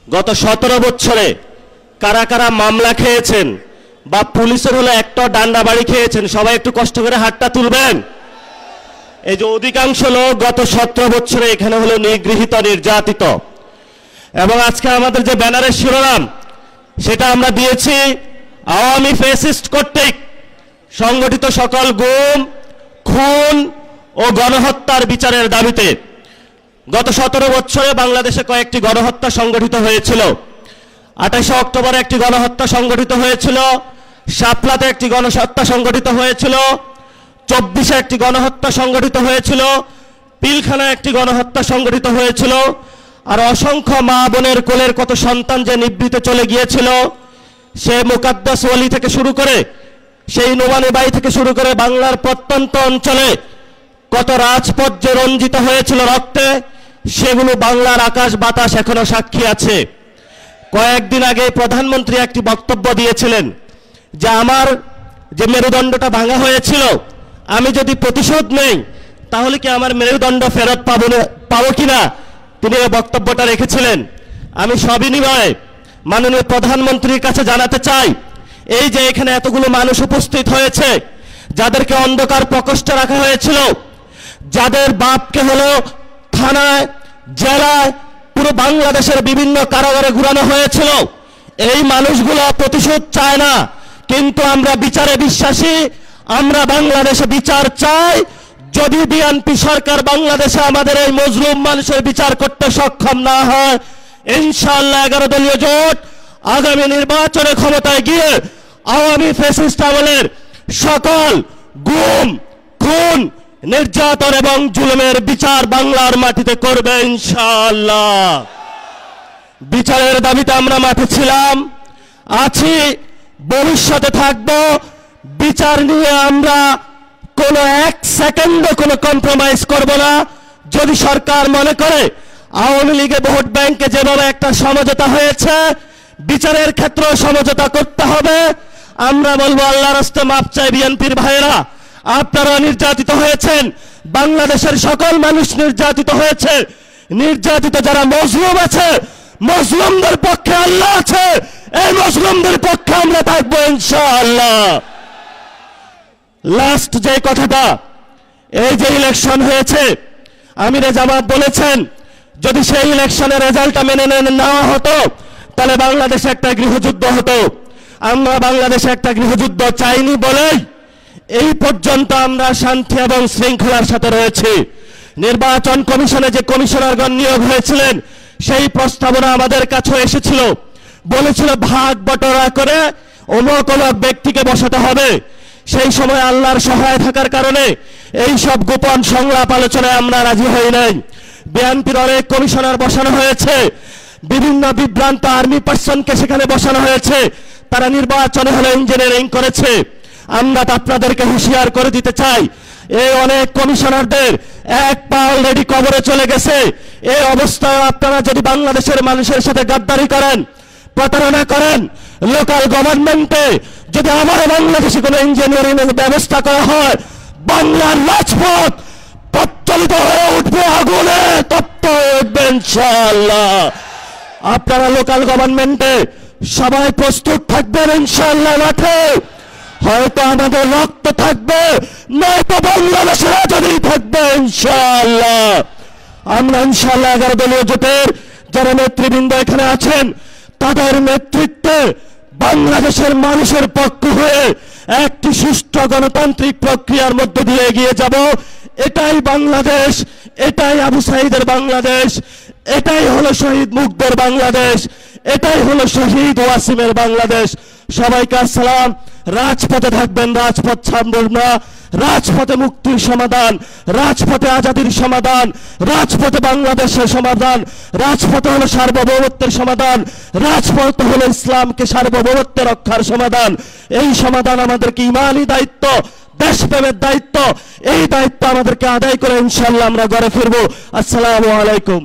গত 17 বছরে কারা কারা মামলা খেয়েছেন বা পুলিশের হলে একটা ডান্ডা বাড়ি খেয়েছেন, সবাই একটু কষ্ট করে হাতটা তুলবেন। এই যে অধিকাংশ লোক গত 17 বছরে এখানে হলো নিগৃহীত, নির্যাতিত। এবং আজকে আমাদের যে ব্যানারের শিরোনাম সেটা আমরা দিয়েছি আওয়ামী ফ্যাসিস্ট কর্তৃক সংগঠিত সকল গুম, খুন ও গণহত্যার বিচারের দাবিতে। গত 17 বছরে বাংলাদেশে কয়েকটি গণহত্যা সংগঠিত হয়েছিল। 28 অক্টোবরে একটি গণহত্যা সংগঠিত হয়েছিল, শাপলাতে একটি গণহত্যা সংগঠিত হয়েছিল, 24-এ একটি গণহত্যা সংগঠিত হয়েছিল, পিলখানায় একটি গণহত্যা সংগঠিত হয়েছিল। আর অসংখ্য মা বোনের কোলের কত সন্তান যে নিভৃতে চলে গিয়েছিল, সে মুকাদ্দাস ওয়ালি থেকে শুরু করে সেই নোমানি বাই থেকে শুরু করে বাংলার প্রত্যন্ত অঞ্চলে কত রাজপথ যে রঞ্জিত হয়েছিল রক্তে, সেগুলো বাংলার আকাশ বাতাস এখনো সাক্ষী আছে। কয়েকদিন আগে প্রধানমন্ত্রী একটি বক্তব্য দিয়েছিলেন যে আমার যে মেরুদণ্ডটা ভাঙা হয়েছিল, আমি যদি প্রতিশোধ নেই তাহলে কি আমার মেরুদণ্ড ফেরত পাবো কিনা, তিনি এই বক্তব্যটা রেখেছিলেন। আমি সবিনয়ে মাননীয় প্রধানমন্ত্রীর কাছে জানাতে চাই, এই যে এখানে এতগুলো মানুষ উপস্থিত হয়েছে, যাদেরকে অন্ধকার প্রকোষ্ঠে রাখা হয়েছিল, যাদের বাপকে হলো থানায়, জেলায়, পুরো বাংলাদেশের বিভিন্ন কারাগারে ঘুরানো হয়েছিল, এই মানুষগুলো প্রতিশোধ চায় না, কিন্তু আমরা বিচারে বিশ্বাসী। আমরা বাংলাদেশে বিচার চাই। যদি বিএনপি সরকার বাংলাদেশে আমাদের এই মজলুম মানুষের বিচার করতে সক্ষম না হয়, ইনশাআল্লাহ 11 দলীয় জোট আগামী নির্বাচনে ক্ষমতায় গিয়ে আওয়ামী ফ্যাসিস্ট আমলের সকল গুম, খুন, নির্যাতন এবং জুলুমের বিচার বাংলার মাটিতে করবে ইনশাআল্লাহ। বিচারের দাবিতে আমরা মাঠে ছিলাম, আছি, ভবিষ্যতে থাকব। বিচার নিয়ে আমরা কোনো এক সেকেন্ডও কোনো কম্প্রোমাইজ করব না। যদি সরকার মনে করে আওয়ামী লীগে ভোট ব্যাংকে যেভাবে একটা সমঝোতা হয়েছে, বিচারের ক্ষেত্রে সমঝোতা করতে হবে, আমরা বলবো আল্লাহর রাস্তে মাপ চাই। বিএনপির ভাইয়েরা, আপনারা নির্যাতিত হয়েছেন, বাংলাদেশের সকল মানুষ নির্যাতিত হয়েছে। নির্যাতিত যারা মজলুম আছে, মজলুমদের পক্ষে আল্লাহ আছে, এই মজলুমদের পক্ষে আমরা থাকবো ইনশাআল্লাহ। লাস্ট যে কথাটা, এই যে ইলেকশন হয়েছে, আমিরে জামাত বলেছেন যদি সেই ইলেকশনের রেজাল্টটা মেনে নেওয়া হতো তাহলে বাংলাদেশে একটা গৃহযুদ্ধ হতো। আমরা বাংলাদেশে একটা গৃহযুদ্ধ চাইনি বলেই এই পর্যন্ত আমরা শান্তি এবং শৃঙ্খলার সাথে রয়েছি। নির্বাচন কমিশনে যে কমিশনারগণ নিয়োগ হয়েছিলেন, সেই প্রস্তাবনা আমাদের কাছে এসেছিল, বলেছিল ভাগ বটরা করে অমুক অমুক ব্যক্তিকে বসাতে হবে। সেই সময় আল্লাহর সহায় থাকার কারণে এই সব গোপন সংলাপ আলোচনায় আমরা রাজি হই নাই। বিএনপির অনেক কমিশনার বসানো হয়েছে, বিভিন্ন বিভ্রান্ত আর্মি পার্সনকে সেখানে বসানো হয়েছে, তারা নির্বাচনে হলে ইঞ্জিনিয়ারিং করেছে। আমরা আপনাদেরকে হুঁশিয়ার করে দিতে চাই, এই অনেক কমিশনারদের এক পা অলরেডি কবরে চলে গেছে। এই অবস্থায় আপনারা যদি বাংলাদেশের মানুষের সাথে গাদ্দারি করেন, প্রতারণা করেন, লোকাল গভর্নমেন্টে যদি আমার বাংলাদেশে কোনো ইঞ্জিনিয়ারিং এর ব্যবস্থা করা হয়, বাংলার রাজপথ প্রজ্বলিত হয়ে উঠবে, আগুনে তপ্ত হয়ে উঠবে ইনশাআল্লাহ। আপনারা লোকাল গভর্নমেন্টে সবাই প্রস্তুত থাকবেন ইনশাআল্লাহ। মাঠে হয়তো আমাদের রক্ত থাকবে, নয়তো বাংলাদেশের আজাদী থাকবে ইনশাআল্লাহ। আমরা ইনশাআল্লাহ 11 দলীয় জোটের যারা নেতৃবৃন্দ এখানে আছেন, তাদের নেতৃত্বে বাংলাদেশের মানুষের পক্ষ হয়ে একটি সুষ্ঠু গণতান্ত্রিক প্রক্রিয়ার মধ্যে দিয়ে এগিয়ে যাব। এটাই বাংলাদেশ, এটাই আবু সাঈদের বাংলাদেশ, এটাই হলো শহীদ মুগ্ধের বাংলাদেশ, এটাই হলো শহীদ ওয়াসিমের বাংলাদেশ। সবাইকে আসসালাম। রাজপথে থাকবেন, রাজপথ ছাড়বেন না। রাজপথে মুক্তির সমাধান, রাজপথে আজাদির সমাধান, রাজপথে বাংলাদেশের সমাধান, রাজপথে হলো সার্বভৌমত্বের সমাধান, রাজপথ হলো ইসলামকে সার্বভৌমত্ব রক্ষার সমাধান। এই সমাধান আমাদেরকে ইমানি দায়িত্ব, দেশপ্রেমের দায়িত্ব, এই দায়িত্ব আমাদেরকে আদায় করে ইনশাআল্লাহ আমরা ঘরে ফিরবো। আসসালামু আলাইকুম।